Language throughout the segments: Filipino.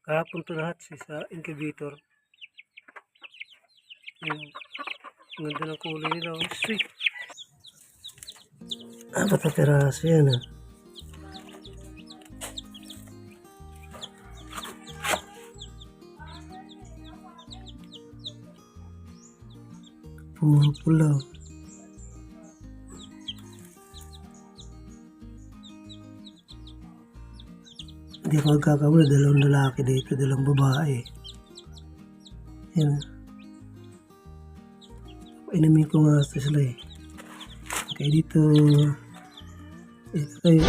Kahapon to lahat sa incubator. Yung ganda ng kulay nila. Oh, sweet. Apat na peraso yan ah. Puro pula. Hindi ako magkakamali, dalawang lalaki dito, dalawang babae. Yan. Inamin ko nga ito sila eh. Okay, dito. Ito tayo.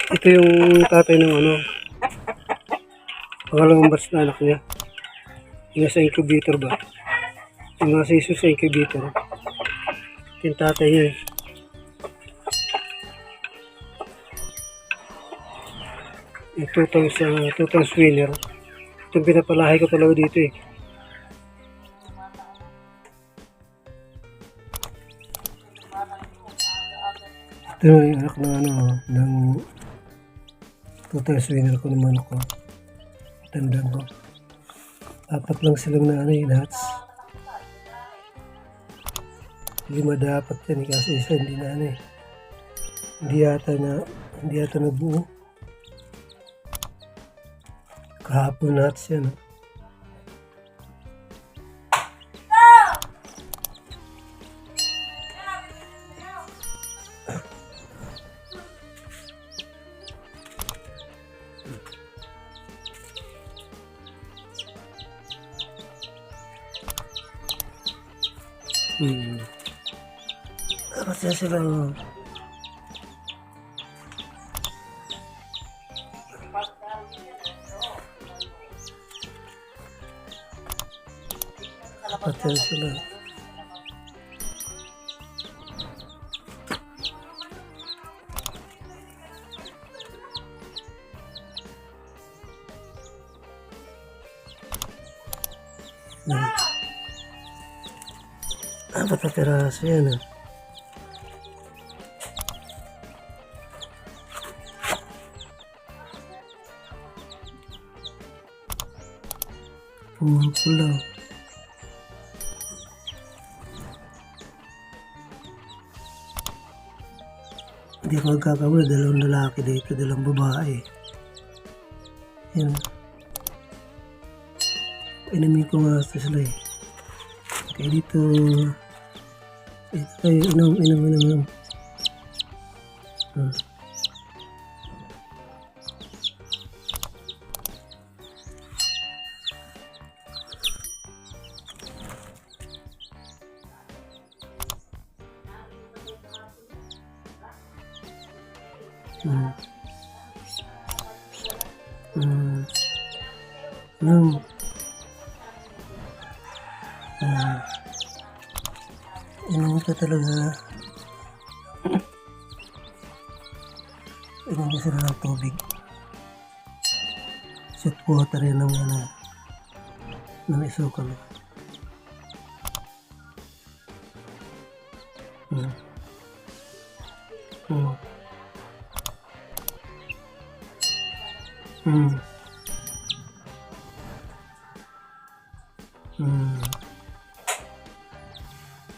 Ito yung tatay ng pangalawang batch na anak niya. Yung nasa incubator ba? Yung nasa iso sa incubator. Yung tatay niya eh. Yung tutong swinner. Itong pinapalahay ko talaga dito eh. Ito yung anak ng tutong swinner ko naman ako. Tandaan ko. Apat lang silang nuts. 5 dapat yan eh, kasi isa hindi na hindi yata nabuo. Kahapon nuts yan. Dapat yan sila. Dapat yan sila. Apat na peraso yan ah. Puro pula. Hindi ako magkakamali, dalawang lalaki dito, dalawang babae. Yan. Inamin ko nga ito sila eh. Okay, dito. Ito tayo, inom. Inom ko talaga. Inom ko sila ng tubig. Sweet water yan ng isukal.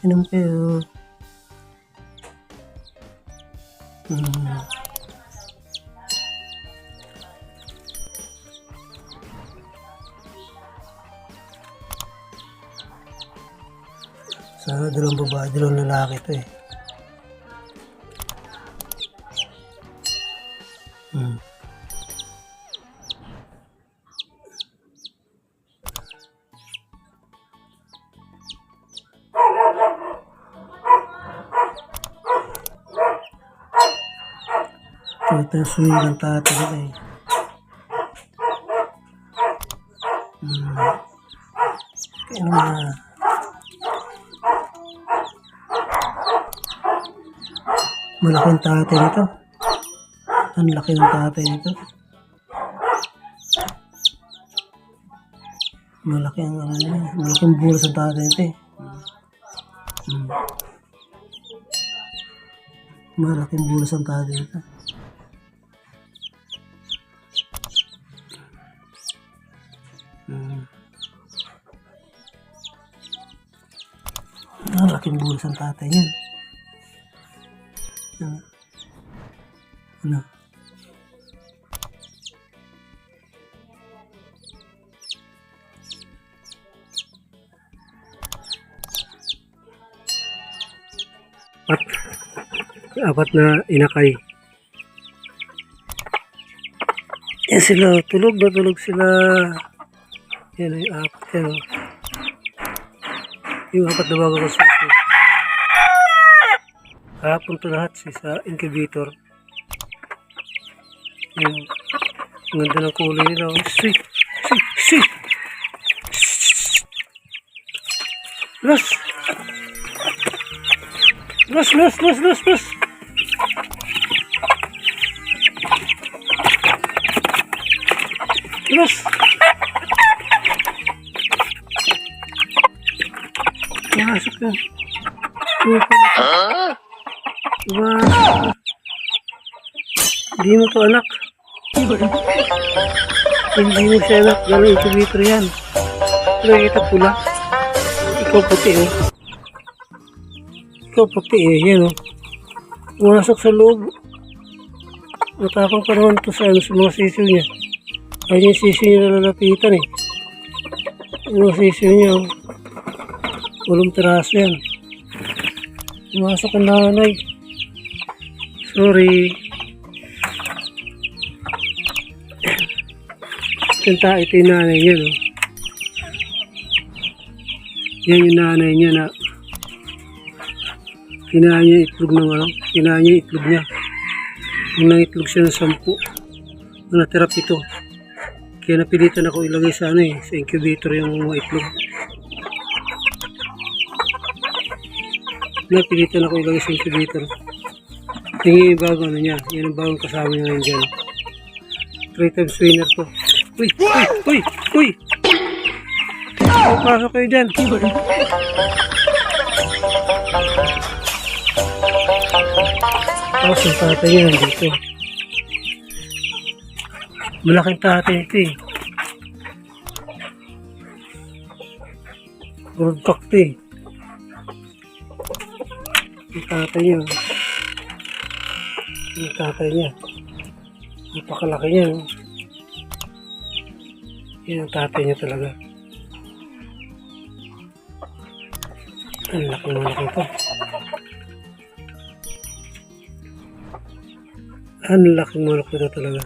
Inom kayo. Sana dalawang babae, dalawang lalaki ito eh. Ito yung swing ng tatay nila eh. Kaya naman malaking tatay nito. Ang laki ng tatay nito. Malaki ang ano niya. Malaking bulas ang tatay nito eh. Malaking bulas ang tatay nito. Malaking bulas ang tatay niya. Ano? Apat na inakay. Yan sila, tulog na tulog sila. Yan ay apat yan. Yung apat na bago ko suso. Kahapon to lahat sa incubator. Yan. Ang ganda ng kulay nila. Sweet! Sweet! Los! Los! Los! Los! Los! Los! Los! Masuk na. Masuk. Hindi mo to anak. Hindi mo siya anak. Gano'ng incubator yan. Nakikita pula. Ikaw puti eh. Ikaw puti eh. Yan oh. Pumasok sa loob. Matapang pa naman ito sa mga sisiw niya. Ayun yung sisiw niya nalalapitan eh. Yung mga sisiw niya oh. Walang teraso yan. Pumasok ang nanay. Sorry. Ito yung nanay niya no. Yan yung nanay niya na kinain niya itlog ng ano. Kinain niya itlog niya. Yung nangitlog siya ng 10. Natira 7. Kaya napilitan ako ilagay sa ano eh. Sa incubator yung mga itlog. Napilitan ako ilagay sa incubator. Tingin yung bago ano niya. Yan ang bagong kasama niya ngayon dyan. 3 times winner to. Uy! Uy! Uy! Uy! Pasok kayo dyan. Tapos yung tatay niya nandito. Malaking tatay ito eh. Broadcock ito eh. Yung tatay niya. Yung tatay niya. Napakalaki niya. Yan ang tatay niya talaga. Ang laki ito. Ang laki ito talaga.